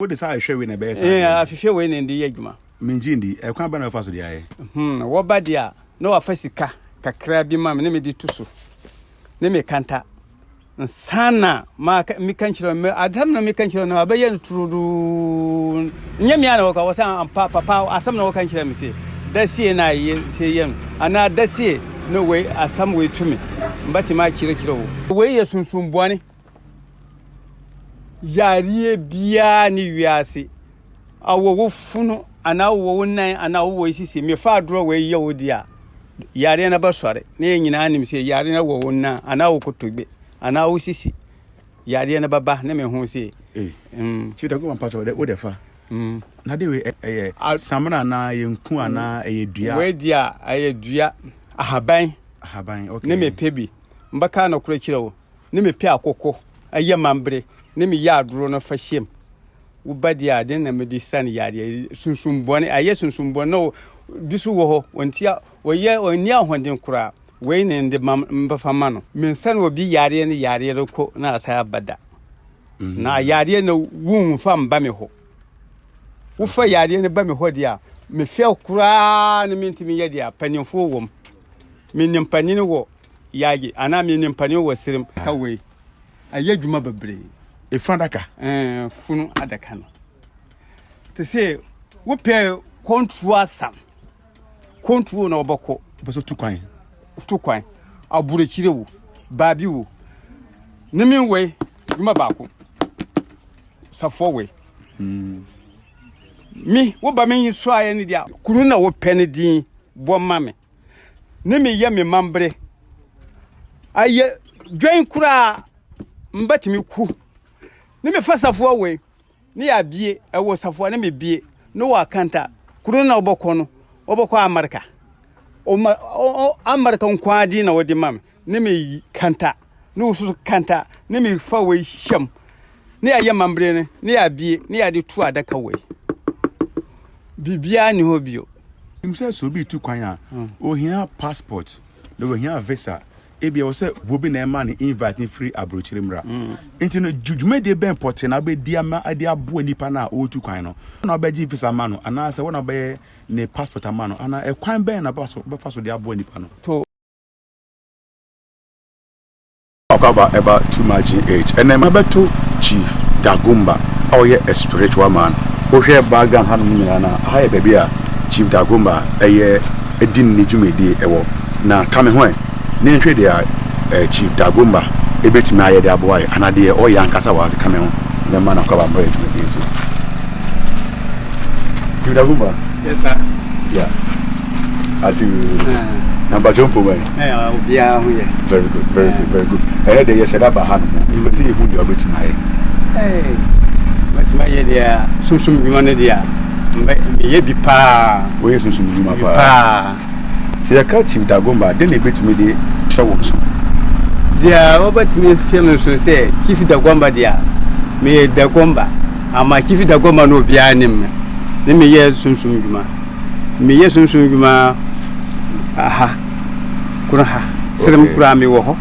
What is I share in a base? I feel in the Yagma. Minjindi, a crab and fast the eye. What bad ya? No a fesica, crabby mamma, name it to so. Name canta. Sana, Mark Micanchel, I don't know Micanchel, no, but to Yamiano, I was on Papa, as some no country, say. That's and I say, young, and now that's it. No way, as some way to me. But my children, way as soon bonny. Yari bia ni wiase awo funu ana wo nan ana wo sisi me fa dro we ye odia yare na ba sore ne nyina anim se yare na wo nan ana wo kotogbe ana wo sisi yare na baba na me hu se Chief Dagomba pato de odefa na de we samana na yenku ana dua we dia dua ahaban okay ne me pebi mbaka na kura kirewo ne me pe akoko aye mambre ne me ya aduro no fashem wo badia den na me di san yade sunsumbone aye sunsumbone no bisu wo ho wontia wo ye oni ahonden kura we ne de mbafa ma no me san wo bi yade ne yade roko na asa abada na yade na wun fam ba me ho wo fa yade ne ba me ho dia me fe kura ne mintimi yade a panimfo wom me nimpani wo yage ana me nimpani wo sirim kawe aye dwuma bebre e frandaka funu adaka no to say wo pe control sam control na oboko boso tukwan abure kirewo baabi wo nimi we dwuma baako safo we mi wo ba men so aye ne dia kuru na wo pe ne din bo mame nimi ye me mambre aye dwen kura mbatimi ku ni me fasafo we ni ya bie ewo safo na me bie no wa kanta kuru na oboko America America nkwadi na wodi mam ni me kanta no su kanta ni me fa we hyam ni ya mambre ne ni ya bie ni ya de tu adaka we bibia ni ho bio imse so bi tu kwan a ohia passport no ohia visa ebia wo se wo bi na ma ni invite ni free abrochire mra enti no jujume de ben port na be dia ma ade abo nipa na o tu kwan no na obeji visa ma no ana se wona be ne passport ma no ana e kwan ben na ba so de abo nipa no to about too much age and then to Chief Dagomba a spiritual man o hwe background hanu nyina na ha baby a Chief Dagomba edin ni jumedi ewo na kame ho ne nhwe dia Chief Dagomba ebetimi aye de aboy anade o yankasa wa kame ho na man akwa ba bread with you Chief Dagomba yes sir yeah atu number jump away obia ho ye very good de ye sheda ba hanu you see who you betimi aye betimi aye dia susum bi man dia me ye bi pa we susum bi ma pa si aka Chief Dagomba de na betimi de hwe so dia obatimi fiam so say Chief Dagomba dia me Dagomba ama Chief Dagomba no bia nim ne me ye sunsum djuma me ye sunsum djuma aha kuna ha sirim kura me wo ho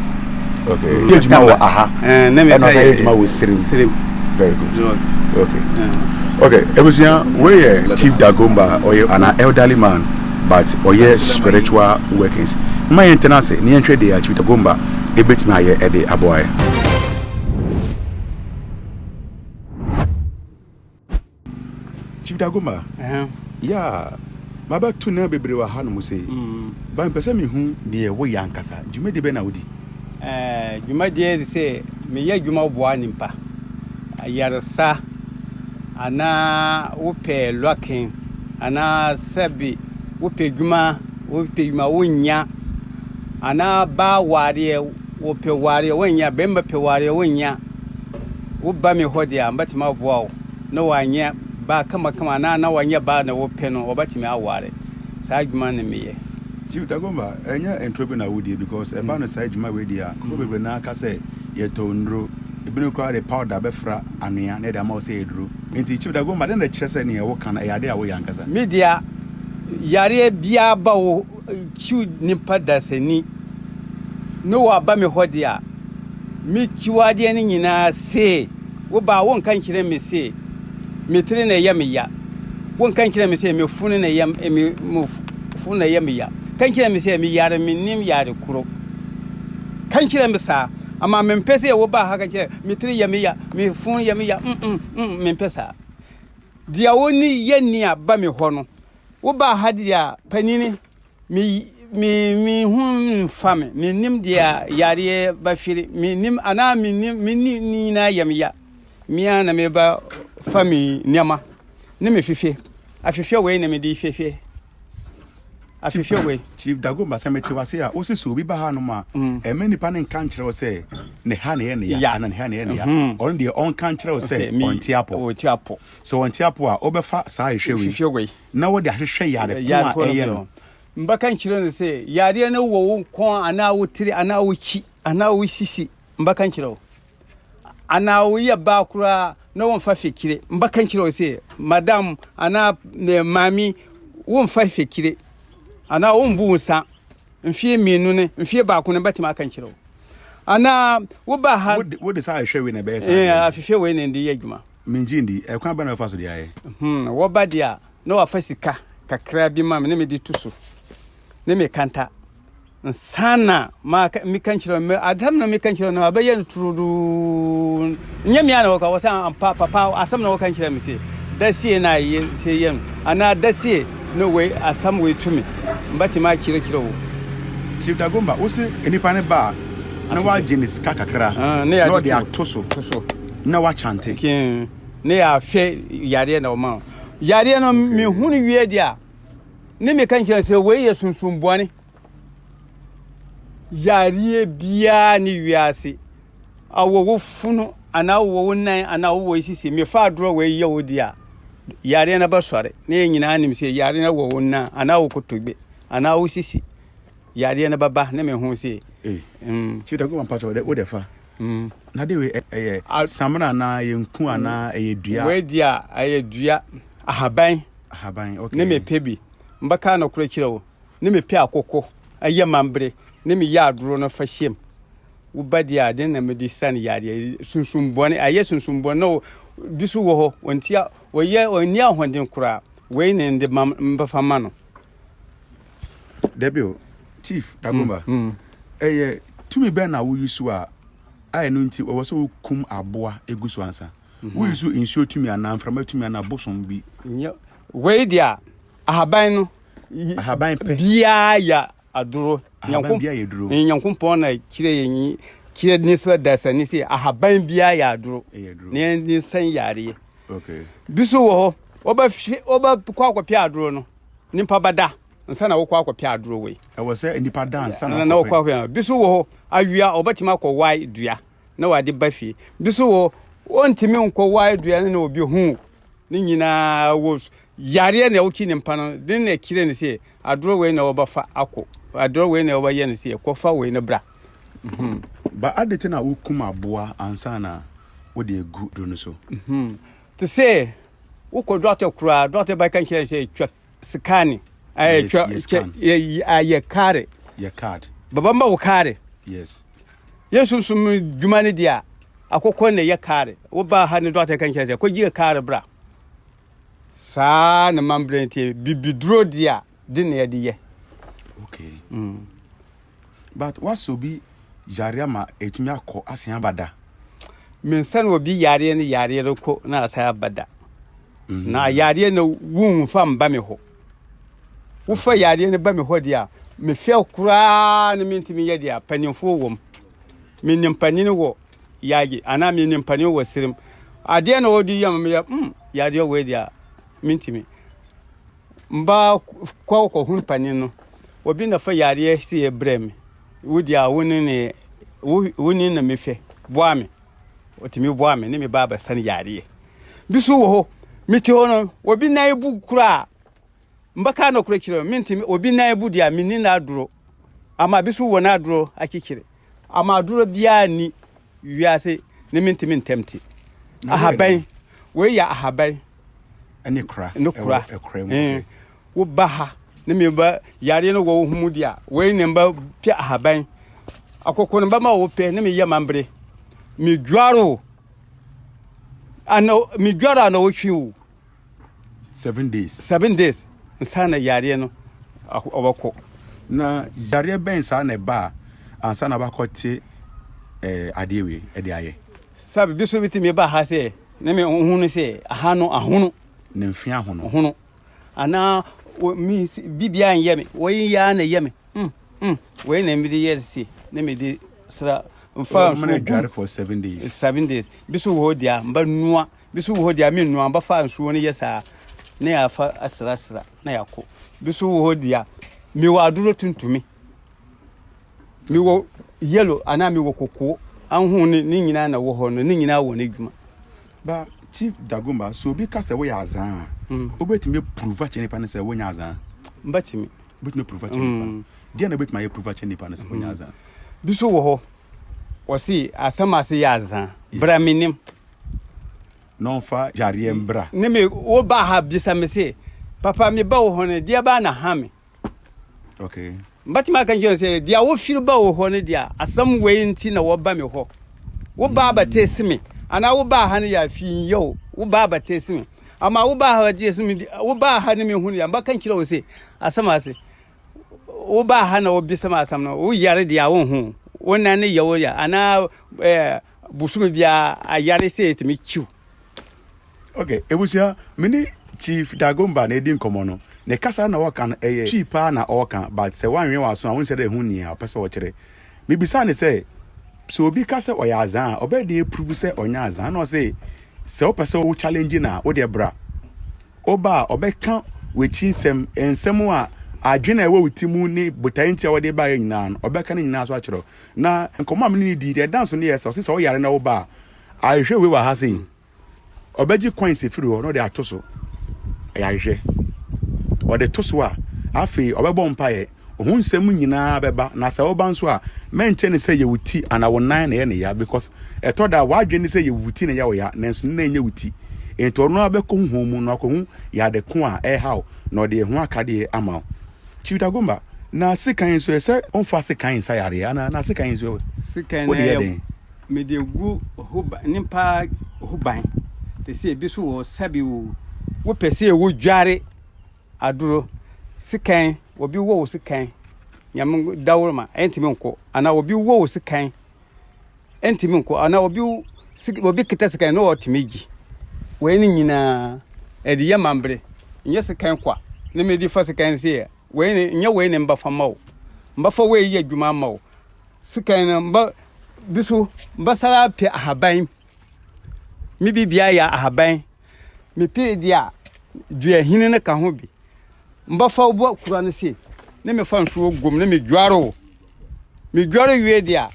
okay ye djuma wo aha ne me say djuma wo sirim very good okay ebusia we Chief Dagomba or an elderly man but oye spiritual workings my internase ni enhwe de Chief Dagomba ebetimi aye ede aboy Chief Dagomba yeah ma ba tu na bebre wa hanu say ba mpese me hu de wo yankasa djuma de be na wodi djuma de say me ye djuma bo animpa ayarsa ana wo pe locking ana sabi wo pe djuma wonya ana ba ware wo pe ware wonya bemba pe ware wonya wo ba me hodi ambati ma boawo no wanya ba kama na wanya ba na wo pe no obati me aware sa djuma ne meye Chief Dagomba enya entrobe na wodi because e ba no sa djuma we dia ko bebre na aka say ye to ndro ebinu kwa de powder be fra anua na de ma o say eduro enti Chief Dagomba den na kire say ne ye wo kana e ade a wo yankasa media yare bia ba wo kiu nipa dasani no wa ba me hodi a mi kiwade ne nyina se wo ba won kan kire me se metri na yɛ me ya won kan kyerɛ me sɛ me funu na yɛ me funu na yɛ me ya kan kyerɛ me sɛ me yare me nim yare kuro kan kyerɛ me saa ama me mpɛ sɛ wo ba ha kan kyerɛ metri yɛ me ya me funu yɛ me ya me mpɛ saa dia woni yɛ ni aba me hɔ no wo ba ha dia panini me hu fame me nim dia yare ba firi me nim ana me nim ni na yɛ me ya me ana me ba fami niama ne me fife afifie we ne me di fife afifie we Chief Dagomba semeti wase a osi so bi ba ha no ma e me nipa ne kan kyerɛ se ne ha ne ya ana ne ha ne ya on de on kan kyerɛ se on tiapo so on tiapo a obefa saa ehwe we fifie we na wo de ahwehwɛ yare ko a eye no mbaka kyerɛ ne se yare ne wo kon ana wo tiri ana wo chi ana wo sisi mbaka kyerɛ wo ana wo ye ba kura na won fa fekire mbaka kyerɛ se madam ana ne mami won fa fekire ana won bu nsa mfie mienu ne mfie ba ko ne batima aka kyerɛ ana wo ba ha wo de sa hwɛ we ne be sa afifie we ne ndi adwuma minji ndi e kwan ba na fa so de aye wo ba dia na wa fa sika kakra bi ma me ne me di tuso ne me kanta sana ma mi kan kyerɛ me adam na mi kan kyerɛ na abaye turudu nyamia na wo sa papa asam na wo kan kyerɛ me se dasie na ye se yem ana dasie no way asam we to me mbati ma kyerɛ wo Chief Dagomba wo se enipa ne ba na wa jenis kakakra no de atoso na wa chante ne ya fe yare na o ma yare no mi hunu wie dia ne me kan kyerɛ se we ye sunsumboane yare bia ni wiase awo funu ana wo nan ana wo sisi me fa dro we ye wo dia yare na ba sore ne nyina anim se yare na wo nan ana wo kotogbe ana wo sisi yare na baba ne me hu se Chief Dagomba pato de wo de fa na de we samana na ye nku ana ye dua we dia aye dua ahaban okay ne me pebi mbaka na kura kyerɛ wo ne me pe akoko aye mambre ne me ya aduro no fa hyem wo ba dia de na me di san yare sunsumbone aye sunsumbone no bisu wo ho wontia wo ye oni ahoden kura we ne ndi mbafa ma no Debio Chief Dagomba tumi be na wo yusu a aye no nti wo so kum aboa egusu ansa wo yusu insuo tumi ana mframa tumi ana bosom bi we dia ahaban pe bia ya aduro nyankompon na kire ni so dasani se ahaban bia ya aduro ne ni san yare okay bisu wo oba kwa pia aduro no nimpa bada nsa na wo kwa pia aduro we e wo se nipa dansa na wo kwa pia bisu wo awia obatima kwa wai dua na wade bafi bisu wo ontimi nko wai dua na obi hu ni nyina wo yare na wo ki nimpa no din na kire ni se aduro we na wo bafa akọ aduro we na wo ba ye ni se kofa we na bra ba adete na wo kum aboa ansa na wo de egu do no so to say wo ko doctor kura doctor ba kan kire se twa scan ye card baba ma wo card yes yesu sum dwuma ne dia akokɔ ne ye card wo ba ha ne doctor kan kire se ko gi card bra sa na mambrenti bibidro dia din ne ye okay but what so be yare ma etumi akọ asen abada min san obi yare ne yare roko na asen abada na yare ne wun fam ba me ho wo fa yare ne ba me ho dia me fe kura ne mintimi ye dia panimfo wom min nimpani wo yage ana min nimpani wo sirim ade na odi yam me yare wo dia mintimi mba kwa ko hun pani no obi na fa yare si ebrem wodi a woni na mefe boa me otimi boa me ne me baba san yare bisu wo ho miti hono obi na ebu kura mbaka na kura kire mintimi obi na ebu dia mini na aduro ama bisu wo na aduro akikire ama aduro bia ni wiase ne mintimi ntemti ahaban we ya ahaban ani kura wo baha ne me ba yare no wo humu dia we ne ba pi ahaban akoko ne ba ma wo pe ne me ye mambre mi dwaro ana wo twiu 7 days. 7 days. Nsana yare no obako. Na yare ben sa na ba ansa na bakote adewe e de aye. Sabe biso bitimi ba ha se na me hunu se aha no ahono ne mfia hono. Hono. Ana mi bibia nyeme, wo ya na yeme. We na mi de yersi na me de sra mfa so dware for 7 days. 7 days. Biso wo dia mba nua, biso wo dia me nua mba fa nsuo ne yesa na ya fa asra na yakọ. Biso wo dia mi wa aduro tuntumi. Mi wo yellow ana mi wo kokko. Anhu ni nyina na wo ho no, ni nyina wo na dwuma. Ba Chief Dagomba, so bi ka se wo ya azan. Obetime prove che nipa ne se wo nya azan. Mbatimi. Obetime prove che nipa. Dia na obetime ye prove che nipa ne se wo nya azan. Biso wo ho. Osi asama se ya azan. Bra minim. Non fa jare mbra. Ne me wo ba ha bisa me se. Papa me ba wo ho ne dia ba na ha me. Okay. Mbatima kan je se dia wo fil ba wo ho ne dia asam we nti na wo ba me ho. Wo ba ba tesime. Ana wo ba ha ne ya fi yo. Wo ba ba tesime. Ama wo ba ha je sumi wo ba ha ne me hu ya mba kan kira wo se asama se. Wo ba ha na wo bisa ma asam no wo yare dia wo hu. Wona ne yawo ya ana busumi bia ayare se etimi chiu. Okay, ebusia mini Chief Dagomba na edin komono. Ne kasa na woka na chipa na oka but se wanwe waso a won se de hu ni a pese wo kire. Me bisa ne se so obi kasa oya azan obedi prove se onya azan no se o pese wo challenge na wo de bra. Oba obeka wechi ensem a adwena ewo wutimu ni botai ntia wo de ba nyina no obeka ne nyina so a kire. Na nkomo am ni di de dance no yes so se wo yare na wo ba a hwe we wa ha se obeji coins efiri ho no de atoso ya hwe o de toso a afi obebo mpaye ohun nsem nyina beba na se oba nso a menche ne se ye wuti ana wo nan na ye ne ya because eto da wadwe ne se ye wuti ne ya wo ya nanso na enye wuti ento no abeko hu mu no akohu ya de ko a haw no de hu akade ama Chief Dagomba na sikan so se onfa sikan sa yare ana na sikan so sikan na me de gu hoba nimpa hoban te se biso wo sabi wo pese wo dware aduro sikan obi wo sikan nyam dawrma entimi nko ana obi wo sikan entimi nko ana obi kita sikan no otimegi we ni nyina edi ya mambre nye sikan kwa ne me di fa sikan se we ni nye we ni mbafa mawo mbafa we yi adwuma mawo sikan mba biso mbasara pe ahaban mi bibia ya ahaban mi pe dia dua hini ne ka ho bi mbafa obo kura ne se ne me fa nso gom ne me dwaro wie dia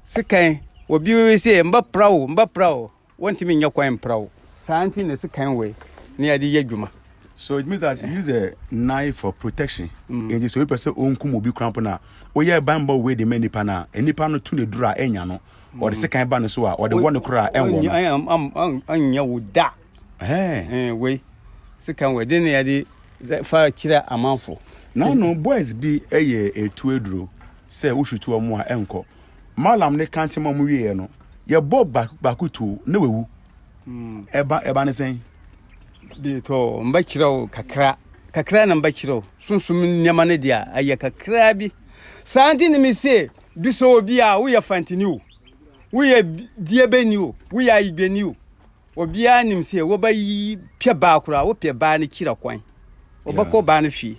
sikan obi we se mba prawo wonti me nya kwan prawo santi ne sikan we ne ade yadwuma. So it means that you use a knife for protection. And you so person onkum obi cramp na oye bamba we the many pana enipa no tu ne dura enya no or the second ban so or the one kura enwo no. I am anya wo da. We second we dey na dey far kira amanfo. Now no boys be a two edro say wo shutu omo a enko. Malam ne kanche mamu wie no. Ye bob back to ne wewu. Eba ne sen Bito mbakiro kakra na mbakiro sunsum nyama ne dia aye kakra bi santi ni mi se biso obi a wo ye fantini o wo ye die beni o wo ye igbeni o obi a nim se wo ba yi pia ba akura wo pia ba ne kira kwan obako ba ne fi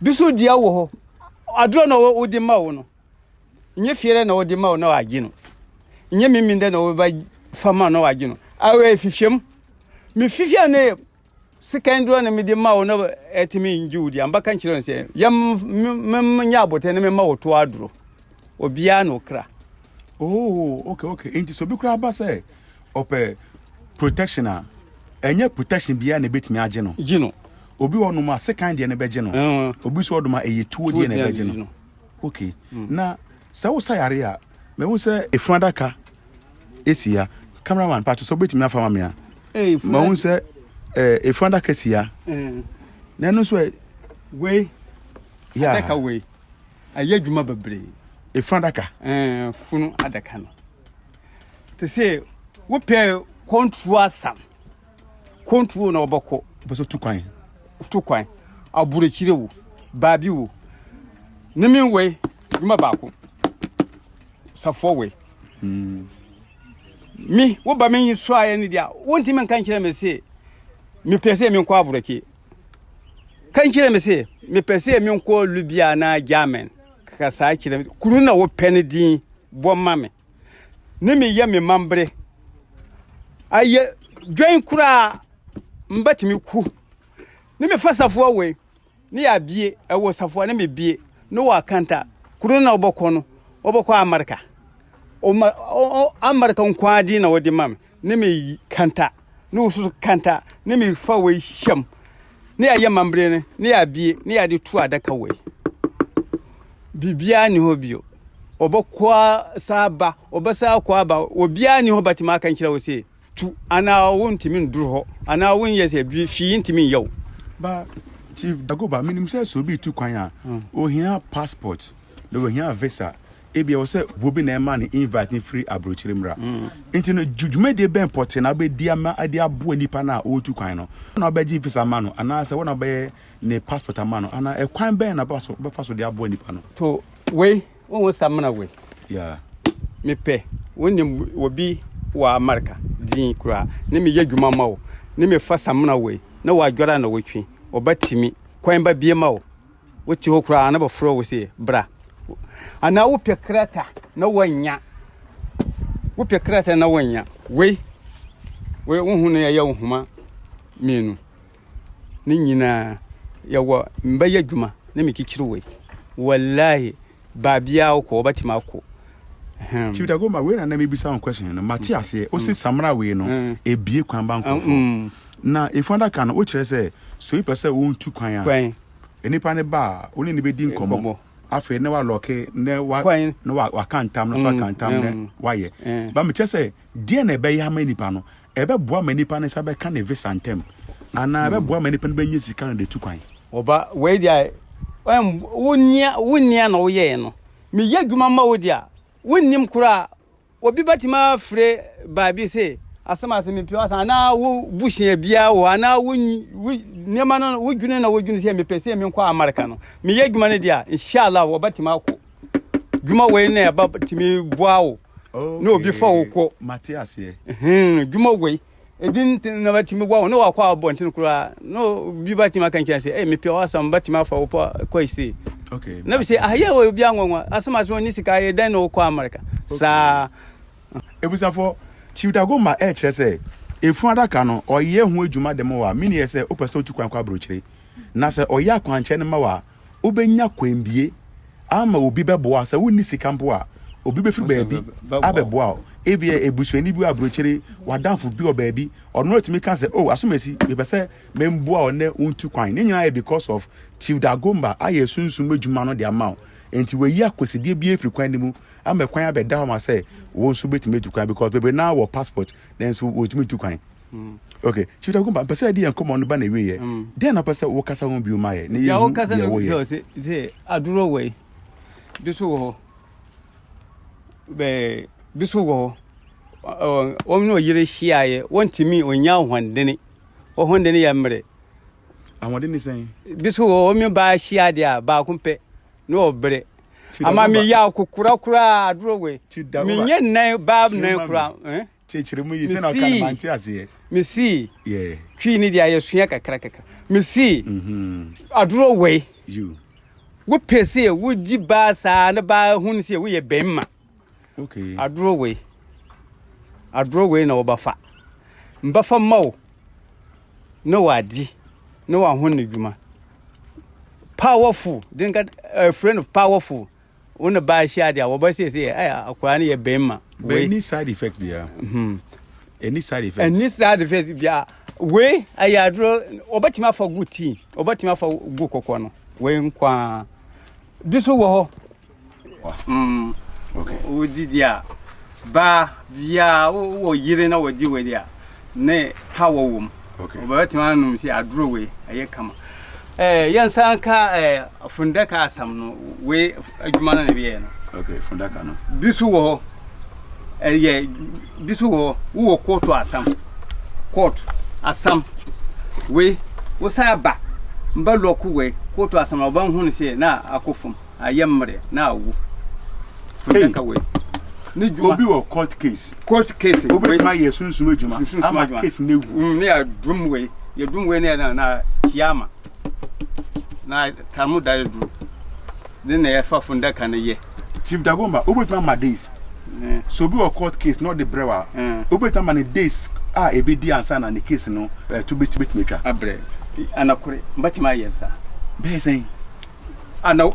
biso dia wo ho adro na wo di ma wo no nye fiere na wo di ma wo na wa gi no nye miminde na wo ba fama na wa gi no awe fifiem mi fifia ne sikandro na mi di ma wo na etimi njudi amba kan kire nse yam nya abote ne me ma wo to adro obia no kra. Oh, okay. Enti so bi kra ba say ope protection a enye protection bia na betimi age no. Gino. Obi wo no ma second de ne beje no. Obi so do ma eyetuo de ne beje no. Okay. Na sa wo sayare a me wo say efundaka esia cameraman patch so betimi afama me a ma hun se efunda kasia na no so we ya adaka we ayadwuma babre efunda ka funu adaka no te se wo pe control sam control na oboko Boso tukwan. tukwan aburekire wo baabi wo nimi we dwuma baako safo we mi wo ba men so aye ni dia wonti men kan kire me se mi pese mi nkwa abureke kan kire me se mi pese mi nkwa lubia na jamen ka sa kire kuru na wo pene din bo mame ne me ye me mambre aye dwen kura mbatimi ku ne me fasafo we ne ya bie ewo safo ne me bie no wa kanta kuru na oboko America America nkwadi na wodi mam ne me kanta ne usu kanta ne me fa we hyam ne ya mambre ne ya bie ne ya de tu adaka we bibia ni ho bio oboko saba obasa kwa ba obia ni ho batima kan kira we se tu ana wontimi nduru ho ana won yese bi fi ntimi yew ba Chief Dagomba minim say so bi tu kwan a o hia passport no hia visa ebia wo say wo bi na ma ni invite ni free abrochire mra enti no jujume de ben port na be dia ma ade abo nipa na o tu kwan no na obeji visa ma no ana say wona be ne passport ma no ana e kwan ben na ba so be fa so de abo nipa no to we won samna we yeah me pe woni obi wa America din kura ne me yadwuma ma wo ne me fa samna we na wa dwara na wotwi obatimi kwan ba bie ma wo woti ho kura na ba fro wo se bra ana wo pekrata na wanya wo pekrata na wanya we wo na ya wo huma menu ni nyina ya wo mba yadwuma na me kikiri we wallahi ba bia wo ko obatima ko Chief Dagomba we na me bisa on question no Matias o se samra we no ebie kwan ba nkofo na ifanda kan o kire se so ipe se won tu kwan a enipa ne ba oni ne be di nkomo afi ne wa loke ne wa no wa kantam no so kantam ne wa ye ba me kire se die na be ya ma nipa no ebe boa ma nipa ne sa be kan ne visa ntem ana ebe boa ma nipa ne be nyi sika no de tu kwan oba we dia wonia na wo ye no me yadwuma ma wo dia wonnim kura obi batima fre baabi se asama se me piwa na wo bushia bia wo ana wo nema no wo dwune na wo dwune se me pese me nkwa America no me yadwuma ne dia inshallah wo batima ko dwuma we na ba timi boa wo no obi fa wo ko Matias ye dwuma we edin na batimi boa wo no wa kwa abontin kura no bi batima kan kiase me piwa asama batima fa wo ko ise okay na bi se aye wo bia nwanwa asama so ni sika ye dan no ko America sa ebusafo Chief Dagomba kire se efu adaka no oye hu adwuma de mo wa mini ye se opese otukwan kwa abrochire na se oye akwanche ne ma wa obenya kwambie ama obi beboa se woni sika mpo a obi be firi baabi abeboa ebia ebusuani bi abrochire wadanfo bi o baabi ono otimi kan se oh asomasi be pese memboa one untukwan ne nyina because of Chief Dagomba aye sunsun adwuma no de amount enti we yi akosidie bi efiri kwan nimu ama kwan abeda ho ma say wo nso betime tukwan because bebe na wo passport then so wo tumi tukwan okay Chief Dagomba pese di enkomo no ba na we ye den na pese wo kasa ho bi o ma ye ya wo kasa no bi se aduro we biso wo be biso wo o no yire hia ye wontimi onya hwandene o hwandene ya mre ahwandene sen biso wo mi ba hia dia ba kumpe no obre ama mi ya kokura aduro we mi nye nan bab nan kura chechire mu yi se na kan Matias ye mi si yeah twi ni dia ye sua kakra mi si aduro we you wo pese wo di ba sa na ba hun se wo ye bemma okay aduro we na obafa mbafa mawo no wadi no wa hun dwuma powerful didn't get a friend of powerful on the ba shia dia wo ba say akwa na ye bemma we any side effect bia any side effect bia we ayadro obatima for good tea obatima for good kokko no we nkwa biso wo ho okay o didia ba bia wo yire na wo di we dia ne power wom okay obatima num si adro we aye kama yansan ka fundaka asam no we adwuma na be no okay fundaka no bisu wo bisu wo court asam we wo sa ba mba loku we ko to asama ba hu ne se na akofum ayemre na awu fundaka we ni juma obi wo court case obi ma ye sunsun ejuma ama case ne wu ne adum we ye dum we ne na chiama na tamu dare duro din na ye fa fundaka ne ye Chief Dagomba obi ma days so be a court case not the brewer obi ma ne days e be di ansa na ne case no to be metwa abre anakure mbati ma ye sa be sen ana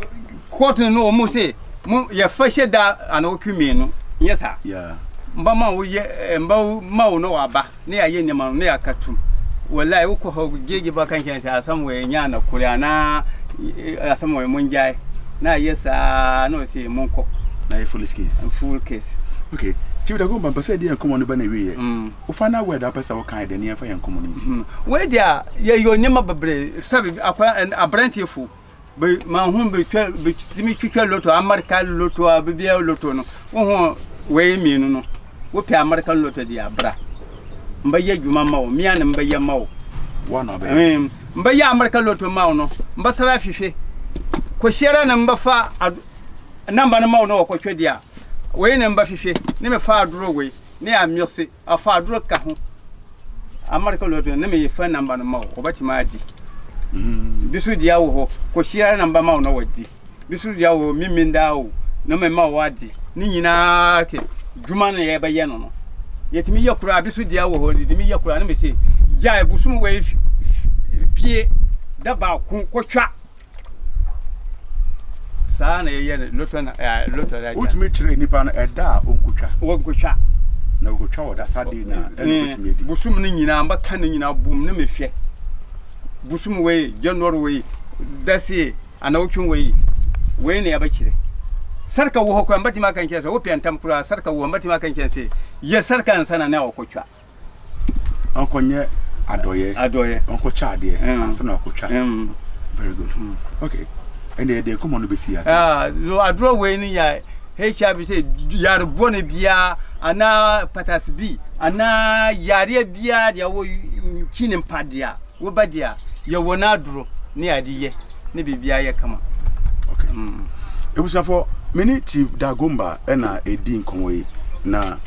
court no mo se mo ye fa sheda ana okumi no yes sir yeah mba ma wo ye mba ma wo no waba ne ya ye nyama ne ya katum wallahi wo ko ho gege ba kan kan sa asam we nya na kure ana asam we mun jai na yesa no se mun ko na full case okay Chief Dagomba mpase dey enkomo no ba na wiye o final word apesa wo kan de ne fa enkomo nsi we dia ye yo nyama babre sabe akwa abrantefu be ma hu be timi twitwa loto America loto abibia loto no wo we mienu no wo pe America loto dia bra mba ye djuma mawo mia ne mba ye mawo wana be mba ye America loto mawo no mba sara fife ko shera na mba fa namba na mawo no ko twedia we ne mba fife ne me fa aduro we ne amiose afa aduro ka ho America loto ne me ye fa namba na mawo obati ma adi bisu dia wo ko shera namba mawo no wadi bisu dia wo miminda wo no me mawo adi ni nyina ke djuma na ye ba ye no no yetimi yakura bisu dia wo ho yetimi yakura na me se ja ebusum we pie da ba ko twa sa na ye loto na loto da utimi kire nipa na eda onkotwa wonkotwa na okotwa wo da sade na utimi edi busum ni nyina mba kan nyina bum na me hwe busum we January we dasi ana wotun we ne ya ba kire sarka wo ko mbati ma kan kese wo piantam kura sarka wo mbati ma kan kese ye sarka ansana na okotwa ankonye adoye onko chade ansana okotwa very good okay and they come on be see us so adro we ni ya HB say yar bone bia ana patas bi ana yare bia ya wo kinin padia wo badia ye wona adro ni adiye ni bibia ye kama okay ebusa for many Chief Dagomba na edi nkonwe na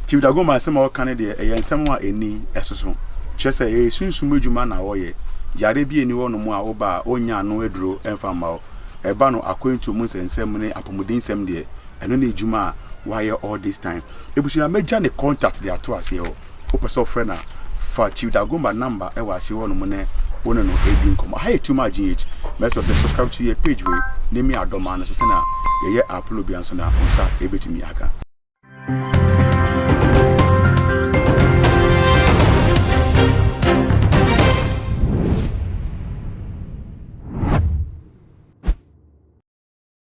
Chief Dagomba asema kan de yensem a eni esoso chese e sunsun adwuma na wo ye yare bi eni wo no mu a wo ba onya no eduro emfa ma wo eba no akwentu mu nsensem ne apomodin sem de eno na adwuma why all this time ebusa meja ne contact de ato ase wo opese ofre na fa Chief Dagomba number e wa ase wo no mu ne wono no edi nkomo ha etuma gh meso say subscribe to your page we name me adoma no so say na ye upload bi anso na onsa ebetumi aka